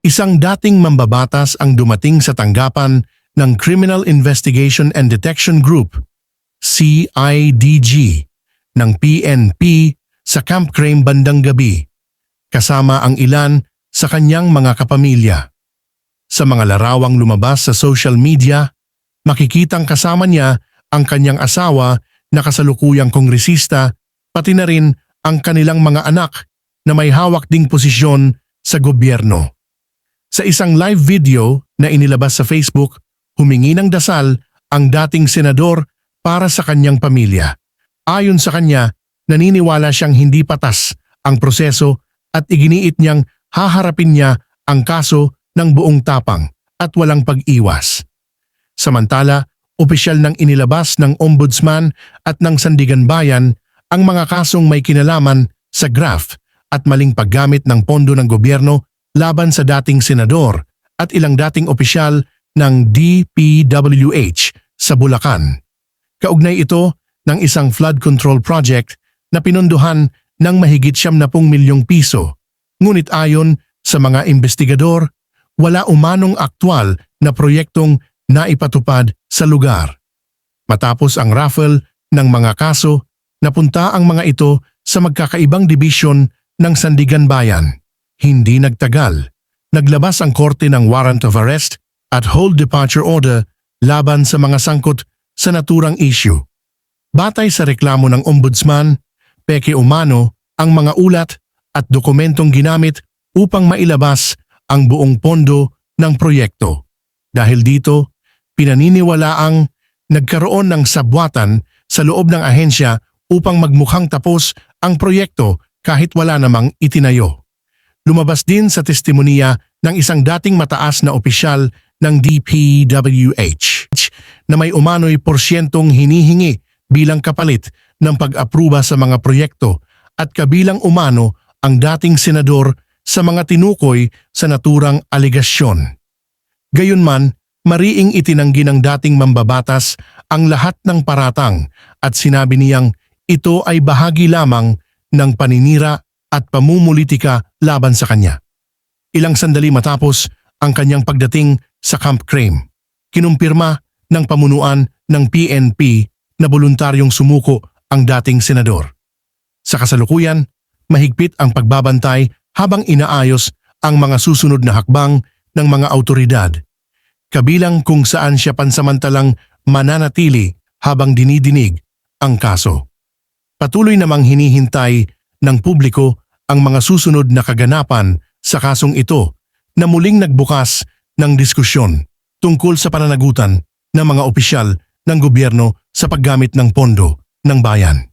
Isang dating mambabatas ang dumating sa tanggapan ng Criminal Investigation and Detection Group, CIDG, ng PNP sa Camp Crame bandang gabi, kasama ang ilan sa kanyang mga kapamilya. Sa mga larawang lumabas sa social media, makikitang kasama niya ang kanyang asawa na kasalukuyang kongresista, pati na rin ang kanilang mga anak na may hawak ding posisyon sa gobyerno. Sa isang live video na inilabas sa Facebook, humingi ng dasal ang dating senador para sa kanyang pamilya. Ayon sa kanya, naniniwala siyang hindi patas ang proseso at iginiit niyang haharapin niya ang kaso ng buong tapang at walang pag-iwas. Samantala, opisyal nang inilabas ng Ombudsman at ng Sandigan Bayan ang mga kasong may kinalaman sa graft at maling paggamit ng pondo ng gobyerno laban sa dating senador at ilang dating opisyal ng DPWH sa Bulacan. Kaugnay ito ng isang flood control project na pinondohan ng mahigit 70 milyong piso. Ngunit ayon sa mga investigador, wala umanong aktwal na proyektong naipatupad sa lugar. Matapos ang raffle ng mga kaso, napunta ang mga ito sa magkakaibang dibisyon ng Sandigan Bayan. Hindi nagtagal, naglabas ang korte ng warrant of arrest at hold departure order laban sa mga sangkot sa naturang issue. Batay sa reklamo ng Ombudsman, peke umano ang mga ulat at dokumentong ginamit upang mailabas ang buong pondo ng proyekto. Dahil dito, pinaniniwalaang nagkaroon ng sabwatan sa loob ng ahensya upang magmukhang tapos ang proyekto kahit wala namang itinayo. Lumabas din sa testimonya ng isang dating mataas na opisyal ng DPWH na may umano'y porsyentong hinihingi bilang kapalit ng pag-apruba sa mga proyekto at kabilang umano ang dating senador sa mga tinukoy sa naturang aligasyon. Gayunman, mariing itinanggi ng dating mambabatas ang lahat ng paratang at sinabi niyang ito ay bahagi lamang ng paninira at pamumulitika laban sa kanya. Ilang sandali matapos ang kanyang pagdating sa Camp Crame, kinumpirma ng pamunuan ng PNP na voluntaryong sumuko ang dating senador. Sa kasalukuyan, mahigpit ang pagbabantay habang inaayos ang mga susunod na hakbang ng mga awtoridad, kabilang kung saan siya pansamantalang mananatili habang dinidinig ang kaso. Patuloy namang hinihintay ng publiko ang mga susunod na kaganapan sa kasong ito na muling nagbukas ng diskusyon tungkol sa pananagutan ng mga opisyal ng gobyerno sa paggamit ng pondo ng bayan.